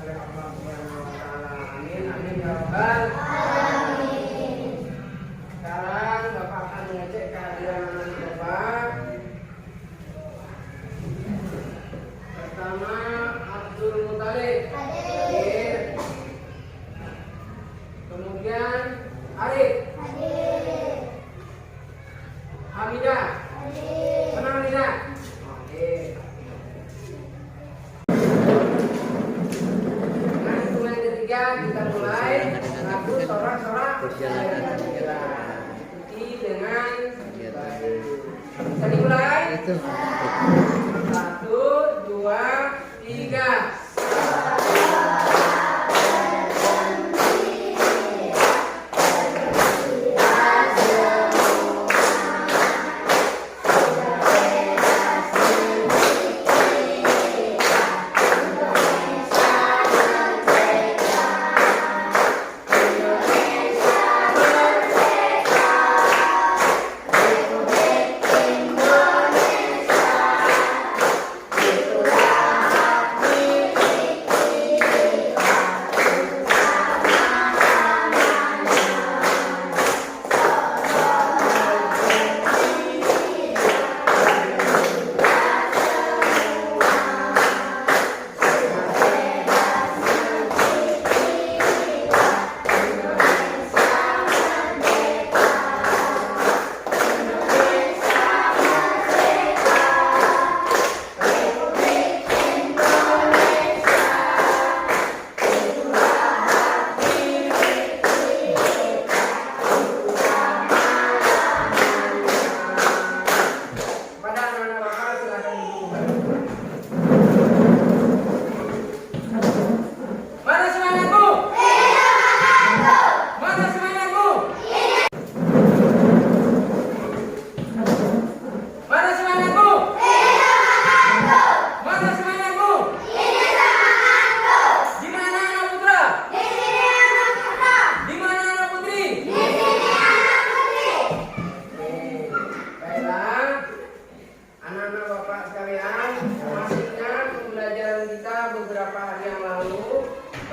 oleh Allah Subhanahu wa taala. Amin amin ya rabbal alamin. Sekarang Bapak akan mengecek kehadiran anak Bapak. Pertama Abdul Muthalib hadir. Kemudian Arif hadir. Hamidah hadir. Senang Hamidah? Hadir. Nah, hitungan ketiga kita mulai lagu sorak-sorak perjalanan. Ikuti dengan baik. Kita dimulai. Satu, dua, tiga.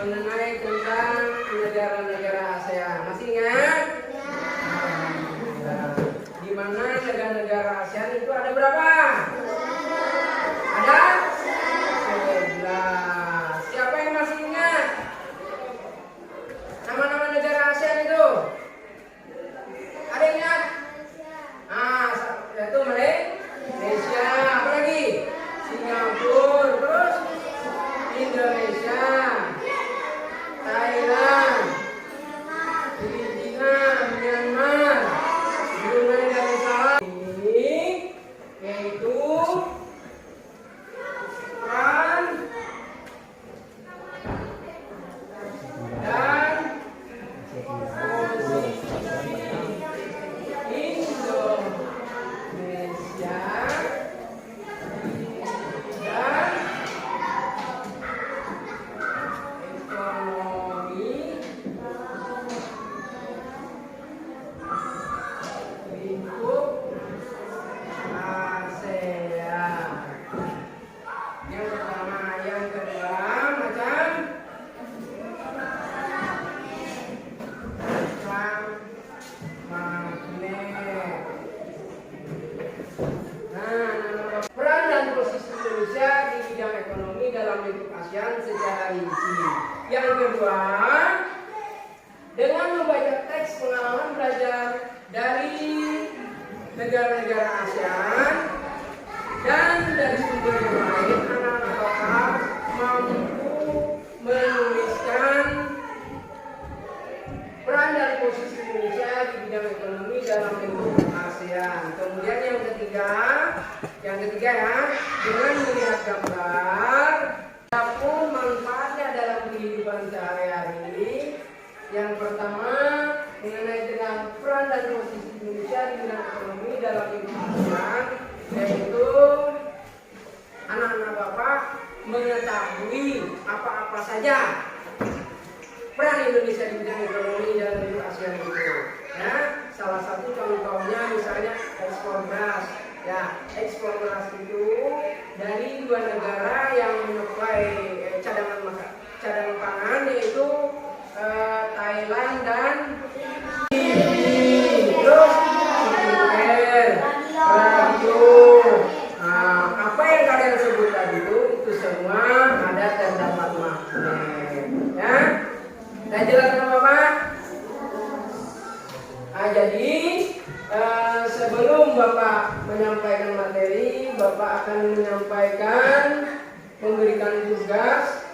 Mengenai tentang negara-negara ASEAN, masih ingat? Di mana negara-negara ASEAN itu ada berapa? Ada 11. Siapa yang masih ingat nama-nama negara ASEAN itu? Ada yang ingat? Yaitu Malaysia, apa lagi? Singapura, terus Indonesia, Thailand, Filipina, Myanmar, Brunei Darussalam. Ini yaitu Iran dan Indonesia dan ekonomi lingkup ASEAN. Yang pertama, yang kedua macam magnet. Peran dan posisi Indonesia di bidang ekonomi dalam lingkup ASEAN secara rinci. Yang kedua, dengan membaca teks pengalaman belajar dari negara-negara ASEAN dan dari sumber yang lain, anak-anak Bapak mampu menuliskan peran dan posisi Indonesia di bidang ekonomi dalam lingkup ASEAN. Kemudian yang ketiga ya, dengan melihat gambar pun manfaatnya dalam kehidupan sehari-hari. Yang pertama, mengenai dengan peran dan posisi Indonesia di bidang ekonomi dalam lingkup ASEAN, yaitu anak-anak Bapak mengetahui apa-apa saja peran Indonesia di bidang ekonomi dalam lingkup ASEAN itu. Ya, salah satu contohnya misalnya ekspor beras. Ya, ekspor beras itu dari dua negara yang menyuplai cadangan Saya jelaskan Bapak. Jadi sebelum Bapak menyampaikan materi, Bapak akan memberikan tugas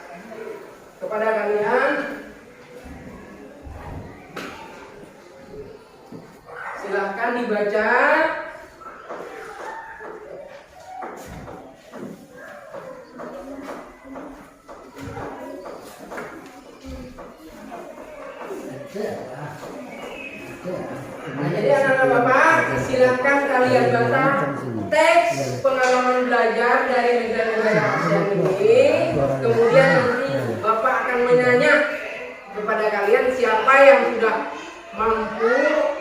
kepada kalian. Silahkan dibaca. Nah, jadi anak-anak Bapak, silakan kalian baca teks pengalaman belajar dari negara-negara ASEAN ini. Kemudian nanti Bapak akan menanya kepada kalian siapa yang sudah mampu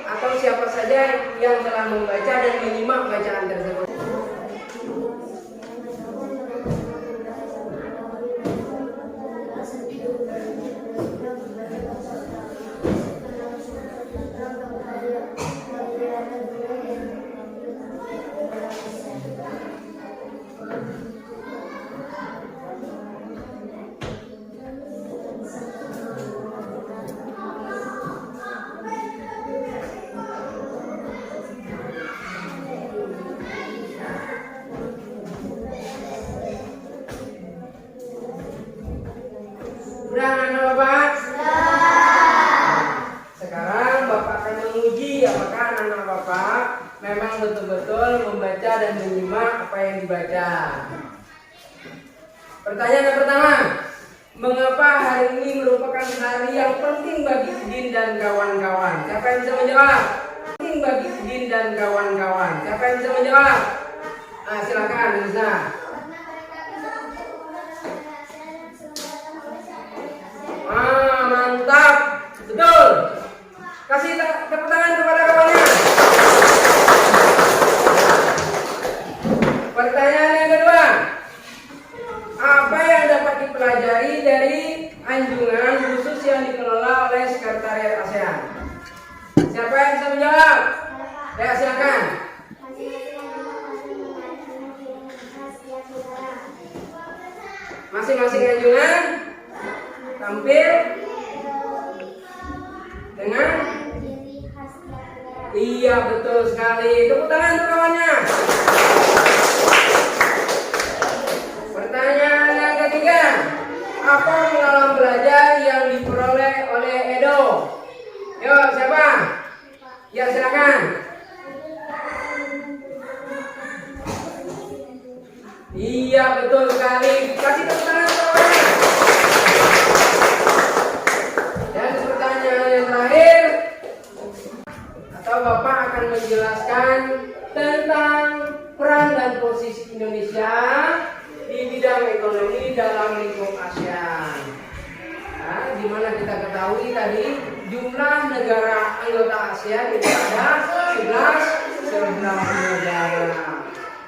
atau siapa saja yang telah membaca dan menyimak bacaan tersebut. Udah anak Bapak? Sekarang Bapak akan menguji apakah anak Bapak memang betul-betul membaca dan menyimak apa yang dibaca. Pertanyaan yang pertama, mengapa hari ini merupakan hari yang penting bagi Udin dan kawan-kawan? Siapa yang bisa menjawab? Penting bagi Udin dan kawan-kawan. Siapa yang bisa menjawab? Silakan bisa. Mantap, betul. Kasih tepuk tangan kepada kawannya. Pertanyaan yang kedua, apa yang dapat dipelajari dari anjungan khusus yang dikelola oleh Sekretariat ASEAN? Siapa yang bisa menjawab? Ya, silakan. Masing-masing anjungan tampil dengan iya, betul sekali. Tepuk tangan untuk kawannya. Pertanyaan yang ketiga, apa pengalaman belajar yang diperoleh oleh Edo? Yo, siapa? Ya, silakan. Iya, betul sekali. Kasih tepuk tangan untuk kawannya. Dan pertanyaan yang terakhir, atau Bapak akan menjelaskan tentang peran dan posisi Indonesia di bidang ekonomi dalam lingkup ASEAN. Nah, di mana kita ketahui tadi jumlah negara anggota ASEAN itu ada 11 negara.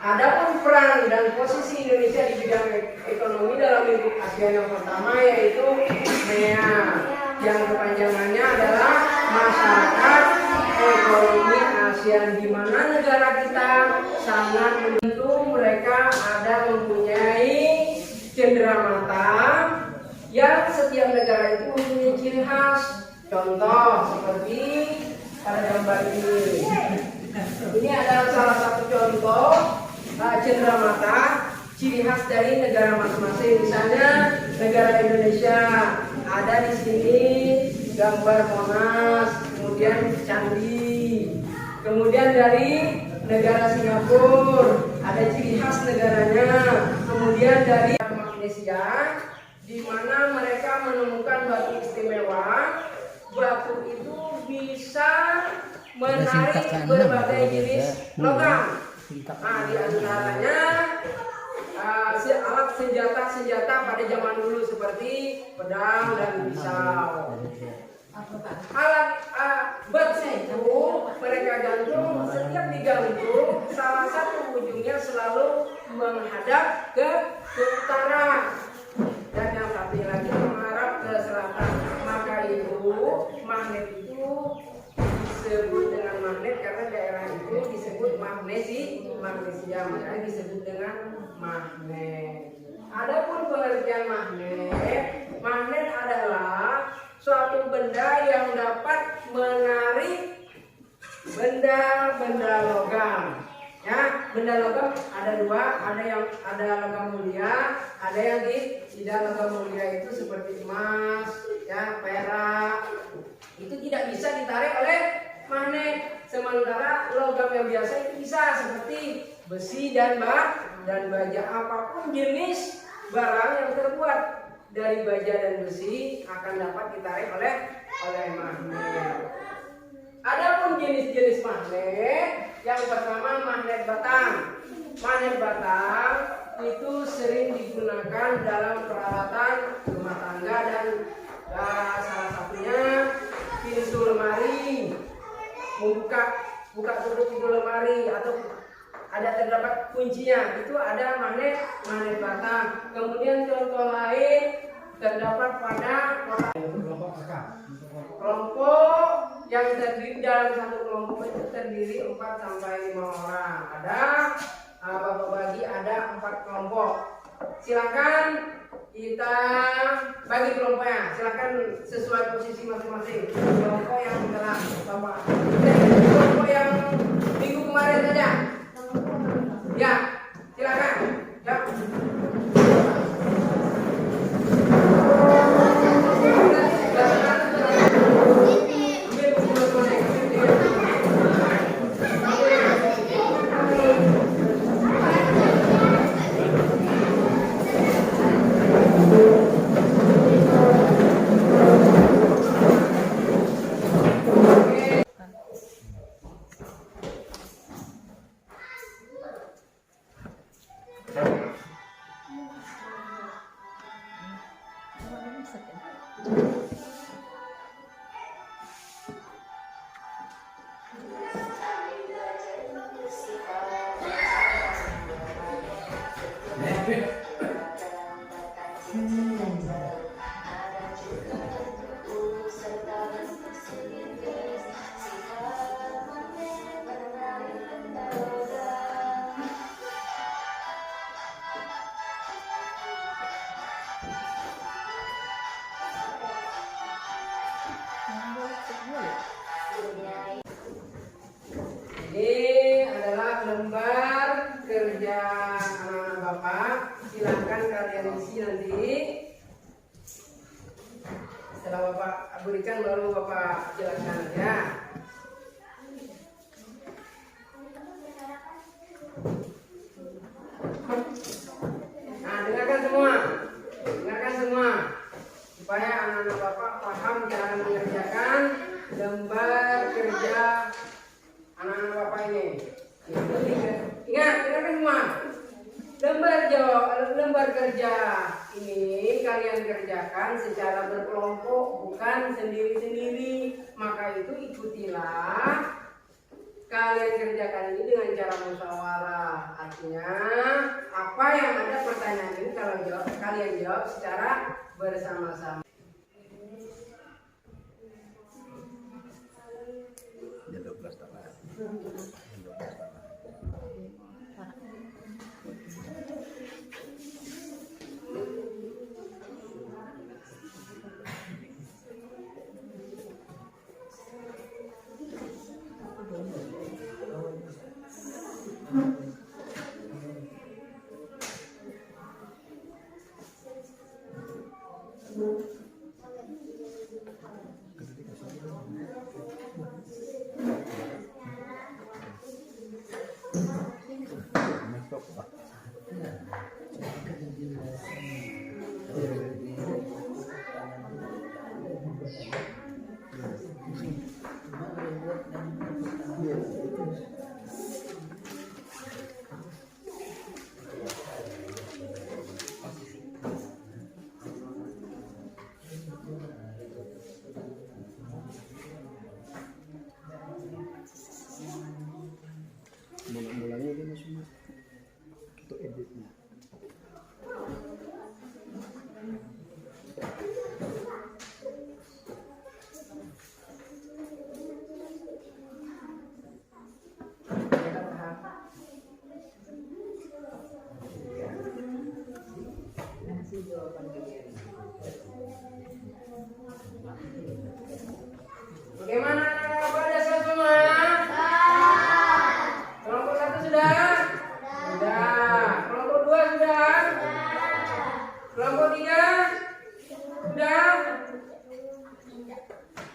Adapun peran dan posisi Indonesia di bidang ekonomi dalam lingkup ASEAN yang pertama yaitu MEA, yang kepanjangannya adalah Masyarakat Ekonomi ASEAN, di mana negara kita sangat menentu mereka ada mempunyai cenderamata yang setiap negara itu mempunyai ciri khas. Contoh seperti pada gambar ini. Ini adalah salah satu contoh cenderamata ciri khas dari negara masing-masing. Misalnya negara Indonesia ada di sini gambar Monas, kemudian candi. Kemudian dari negara Singapura ada ciri khas negaranya. Kemudian dari Malaysia, di mana mereka menemukan batu istimewa. Batu itu bisa menarik berbagai jenis logam. Nah, di antaranya alat senjata pada zaman dulu seperti pedang dan pisau. Alat batu itu mereka gantung, setiap digantung salah satu ujungnya selalu menghadap ke utara dan yang satunya lagi mengarah ke selatan. Maka itu magnet itu disebut dengan magnet karena daerah itu disebut magnesia, makanya disebut dengan magnet. Adapun pengertian magnet adalah suatu benda yang dapat menarik benda-benda logam. Ya, benda logam ada dua, ada logam mulia, ada yang tidak logam mulia itu seperti emas, ya, perak. Itu tidak bisa ditarik oleh magnet. Sementara logam yang biasa itu bisa seperti besi dan baja. Apapun jenis barang yang terbuat dari baja dan besi akan dapat ditarik oleh magnet. Adapun jenis-jenis magnet, yang pertama magnet batang. Magnet batang itu sering digunakan dalam peralatan rumah tangga dan salah satunya pintu lemari, buka tutup pintu lemari atau ada terdapat kuncinya, itu ada magnet batang. Kemudian contoh lain terdapat pada kelompok yang terdiri dalam satu kelompok itu terdiri 4 sampai 5 orang. Ada Bapak bagi ada 4 kelompok. Silakan kita bagi kelompoknya. Silakan sesuai posisi masing-masing. Kelompok yang telah Bapak, kelompok yang minggu kemarin saja. Ya, silakan. Ya. Ini adalah lembar kerja anak-anak Bapak. Silakan kalian isi nanti. Setelah Bapak berikan baru Bapak jelaskan ya. Nah, dengarkan semua supaya anak-anak Bapak paham cara mengerjakan lembar kerja anak-anak Bapak ini. Ingat, dengarkan semua. Lembar kerja ini kalian kerjakan secara berkelompok, bukan sendiri-sendiri. Maka itu ikutilah kalian kerjakan ini dengan cara musyawarah. Artinya apa yang ada pertanyaan ini kalau kalian jawab secara bersama-sama.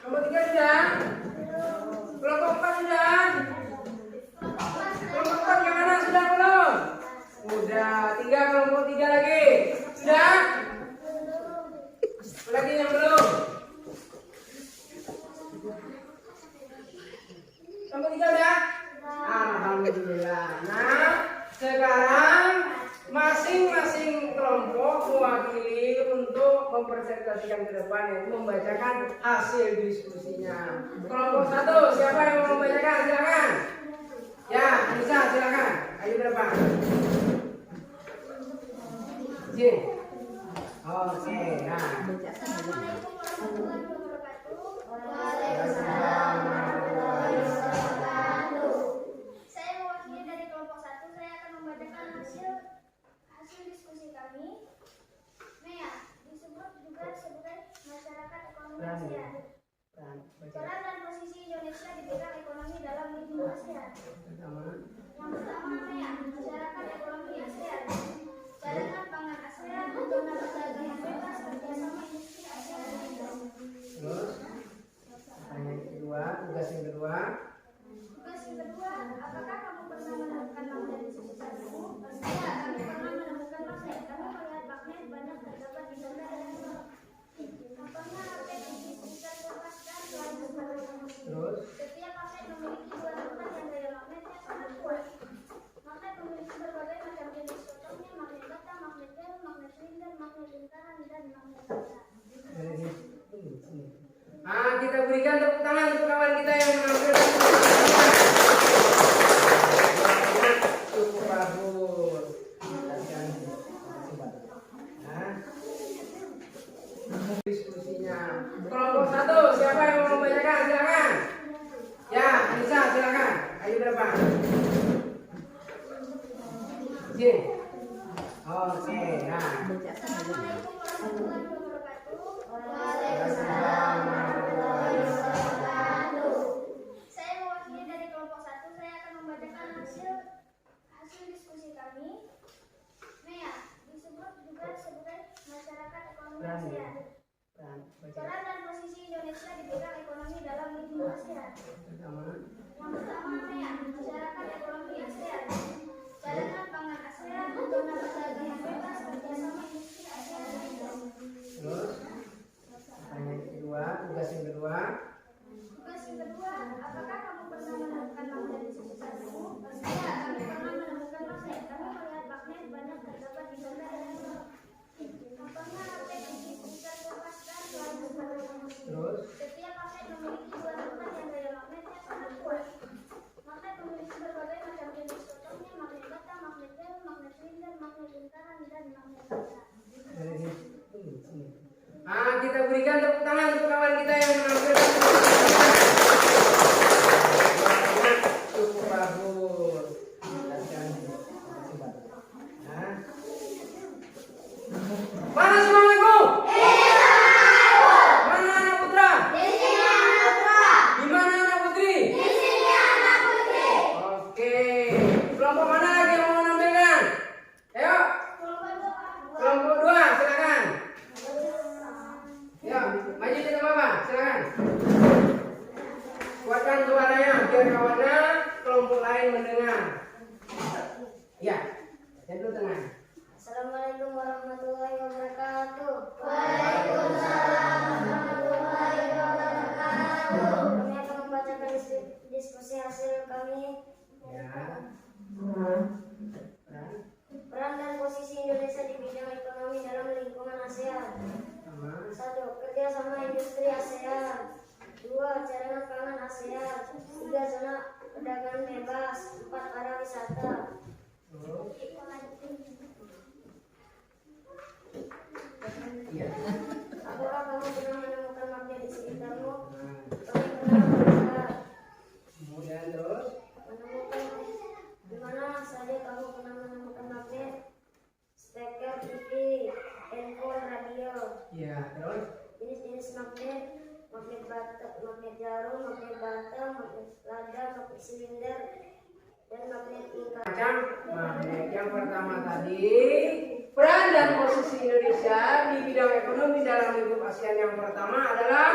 Kelompok 3 sudah? Kelompok 4 sudah? Kelompok 4 gimana? Sudah belum? Udah. Tinggal kelompok 3 lagi. Sudah? Lagi yang belum? Kelompok 3 udah? Alhamdulillah. Nah, sekarang masing-masing kelompok mewakili untuk mempresentasikan ke depan, yaitu membacakan hasil diskusinya. Kelompok 1, siapa yang mau membacakan? Silakan. Ya, bisa, silakan. Ayo ke depan. Jin. Oke, nah. Saya mewakili dari kelompok 1, saya akan membacakan hasil diskusi kami. Mea disebut juga sebagai masyarakat ekonomi ASEAN. Peran dan posisi Indonesia di bidang ekonomi dalam lingkungan ASEAN. Yang pertama, Mea, masyarakat ekonomi ASEAN. Cadangan pangan ASEAN, zona perdagangan bebas, kerjasama industri ASEAN. Terus, pertanyaan kedua, tugas yang kedua. Tugas yang kedua, apakah kamu pernah menemukan magnet di sekitar kamu? Iya, kami pernah menemukan magnet. Kami melihat magnet banyak terdapat di zona dan zona. Contohnya magnet di sekitar kertas dan selain sebagainya. Terus, Setiap magnet memiliki dua tempat yang daya magnetnya sangat kuat. Magnet memiliki berbagai macam jenis, contohnya magnet bata, magnet gel, magnet silinder, magnet lingkaran, dan magnet kaca. kita berikan tepuk tangan untuk kawan kita yang menampilkan. Cukup bagus. Diskusinya. Kelompok 1, siapa yang mau membacakan? Silakan. Ya, bisa, silakan. Ayo ke depan. Jin. Oke, nah. Assalamualaikum warahmatullahi wabarakatuh. Saya mewakili dari kelompok 1, saya akan membacakan hasil diskusi kami. Mea disebut juga sebagai masyarakat ekonomi ASEAN. Peran dan posisi Indonesia di bidang ekonomi dalam lingkungan ASEAN. Yang pertama, Mea, masyarakat ekonomi ASEAN. Cadangan pangan ASEAN, zona perdagangan bebas, kerjasama industri ASEAN. Terus, pertanyaan kedua, tugas yang kedua. Tugas yang kedua, apakah kamu pernah menemukan magnet di sekitar kamu? Iya, kami pernah menemukan magnet. Kami melihat magnet banyak terdapat di zona dan zona. Contohnya magnet di sekitar kertas dan selain sebagainya. Terus, Setiap magnet memiliki dua tempat yang daya magnetnya sangat kuat. Magnet memiliki berbagai macam jenis, contohnya magnet bata, magnet gel, magnet silinder, magnet lingkaran, dan magnet kaca. kita berikan tepuk tangan untuk kawan kita yang menampilkan. Cukup bagus. Mana semuanya? Mana anak putra? Di mana anak putri? Oke. Kelompok mana lagi yang mau menampilkan? Ayo. Kelompok 2, silakan. Ya, maju kita Bapak, silakan. Kuatkan suaranya biar kawannya kelompok lain mendengar. Ya, yang dulu tengah. Assalamualaikum warahmatullahi wabarakatuh. Kami akan membacakan diskusi hasil kami. Ya. Peran dan posisi Indonesia di bidang ekonomi dalam lingkungan ASEAN. Sama. 1. Kerjasama industri ASEAN. 2. Cadangan pangan ASEAN. 3. Zona perdagangan bebas. 4. Pariwisata. Terus. Iya. Apakah kamu pernah menemukan magnet di sekitarmu? Nah, Kami pernah menemukan. kemudian terus. Di mana saja kamu pernah menemukan magnet? Steker, TV, handphone, radio. Ya, terus. Jenis-jenis magnet: magnet bata, magnet jarum, magnet bata, magnet lada, magnet silinder, dan magnet lingkaran. Macam magnet yang pertama tadi, peran dan posisi Indonesia di bidang ekonomi dalam lingkup ASEAN yang pertama adalah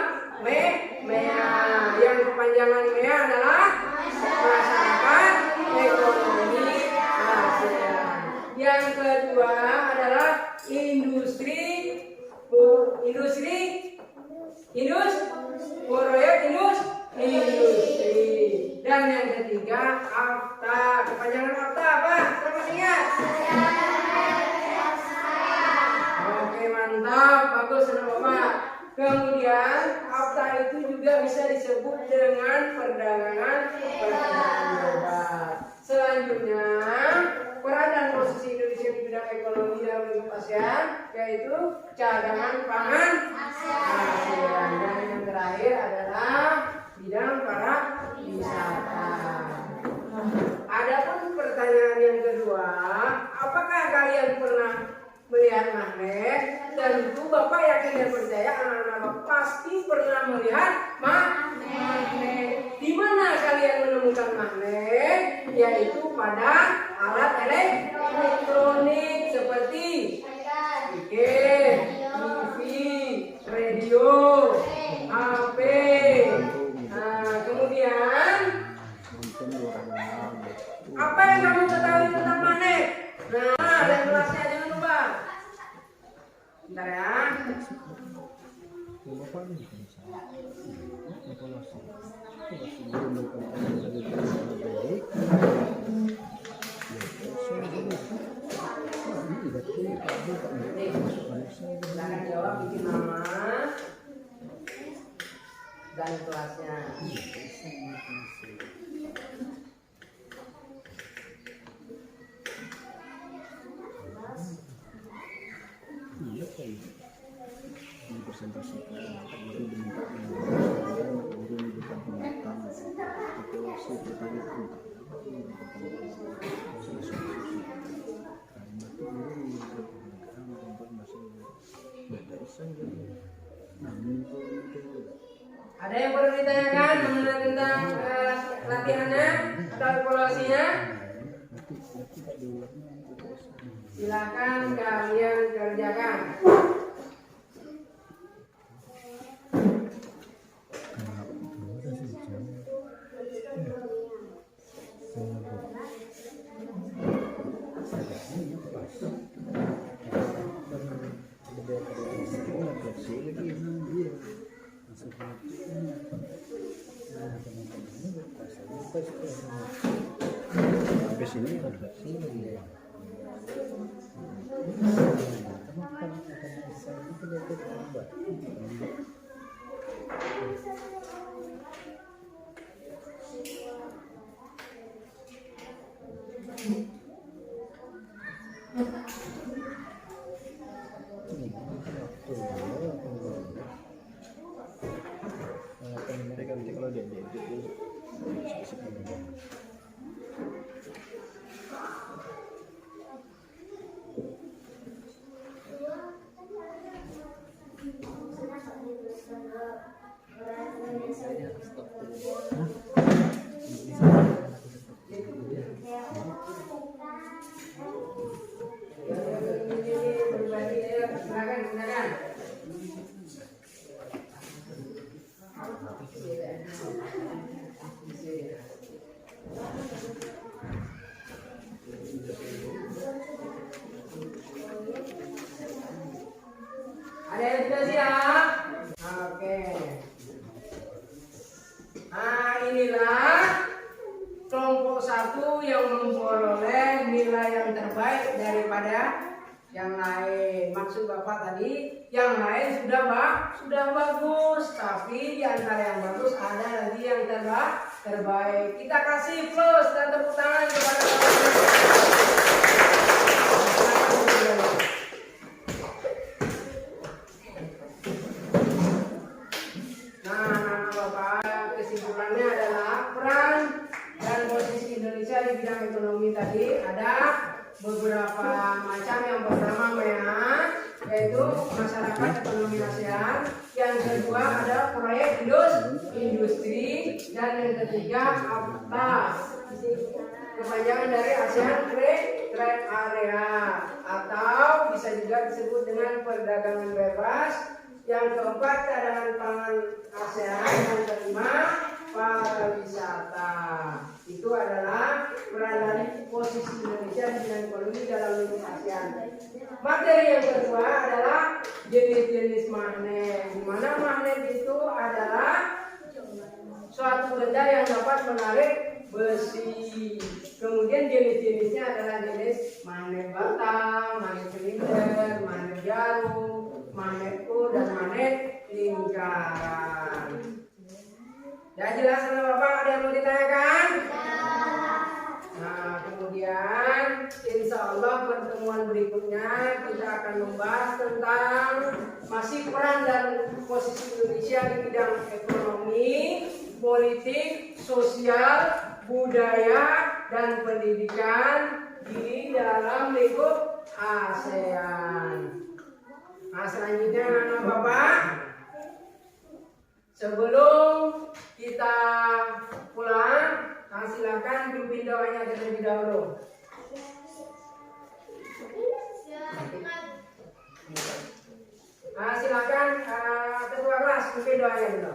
industri. Dan yang ketiga AFTA. Kepanjangan AFTA apa? Siapa ingat? Oke, mantap, bagus saudara Bapak. Kemudian AFTA itu juga bisa disebut dengan perdagangan bebas. Selanjutnya, peran dan posisi Indonesia di bidang ekonomi dalam lingkup ASEAN yaitu cadangan pangan ASEAN. Dan yang terakhir adalah bidang pariwisata. Adapun pertanyaan yang kedua, apakah kalian pernah melihat magnet? Tentu Bapak yakin dan percaya anak-anak Bapak pasti pernah melihat magnet. Di mana kalian menemukan magnet? Yaitu pada alat elektronik seperti TV, radio, HP. Nah, kemudian apa yang kamu ketahui tentang magnet? Nah, ada kelasnya, jangan lupa. Bentar ya. Silakan jawab, bikin nama dan kelasnya. Ada yang perlu ditanyakan mengenai tentang latihannya atau evaluasinya? Silakan kalian kerjakan. Sampai sini Ada yang sudah siap? Oke. Nah, inilah kelompok 1 yang memperoleh nilai yang terbaik daripada yang lain. Maksud Bapak tadi, yang lain sudah bagus, tapi di antara yang bagus ada lagi yang terbaik. Kita kasih plus dan tepuk tangan kepada Bapak. Kesimpulannya adalah peran dan posisi Indonesia di bidang ekonomi tadi ada beberapa macam. Yang pertama yaitu masyarakat ekonomi ASEAN, yang kedua ada proyek industri, dan yang ketiga AFTA, kepanjangan dari ASEAN Trade Area, atau bisa juga disebut dengan perdagangan bebas. Yang keempat cadangan pangan ASEAN, yang kelima pariwisata. Itu adalah peran dari posisi Indonesia di bidang ekonomi dalam lingkup ASEAN. Materi yang kedua adalah jenis-jenis magnet. Di mana magnet itu adalah suatu benda yang dapat menarik besi. Kemudian jenis-jenisnya adalah jenis magnet batang, magnet silinder, magnet jarum, magnet U, dan magnet lingkaran. Ya jelas sama Bapak, ada yang mau ditanyakan? Nah, kemudian insya Allah pertemuan berikutnya kita akan membahas tentang masih peran dan posisi Indonesia di bidang ekonomi, politik, sosial, budaya, dan pendidikan di dalam lingkup ASEAN. Nah, selanjutnya anak Bapak, sebelum kita pulang, silakan pimpin doanya terlebih dahulu. Silakan ketua kelas pimpin doanya dulu.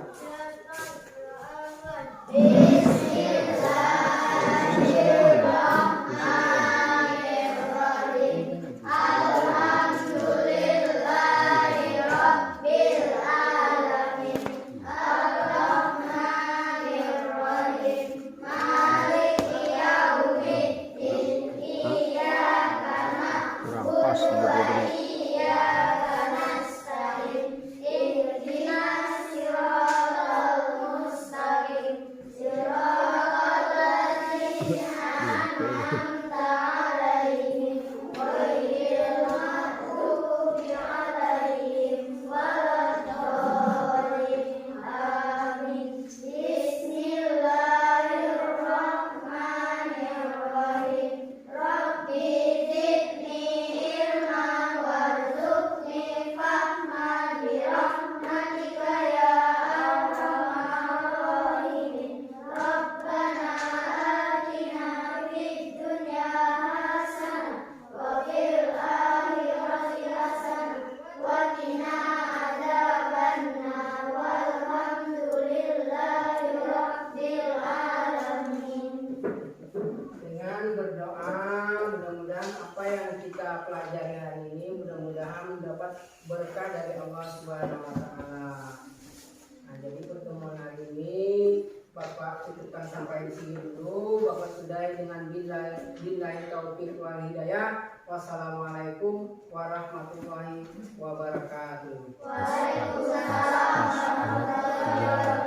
Pelajari hari ini mudah-mudahan mendapat berkah dari Allah Subhanahu wa taala. Nah, jadi pertemuan hari ini Bapak cukupkan sampai di sini dulu. Bapak sudahi dengan billahi taufiq wal hidayah. Wassalamualaikum warahmatullahi wabarakatuh. Waalaikumsalam warahmatullahi wabarakatuh.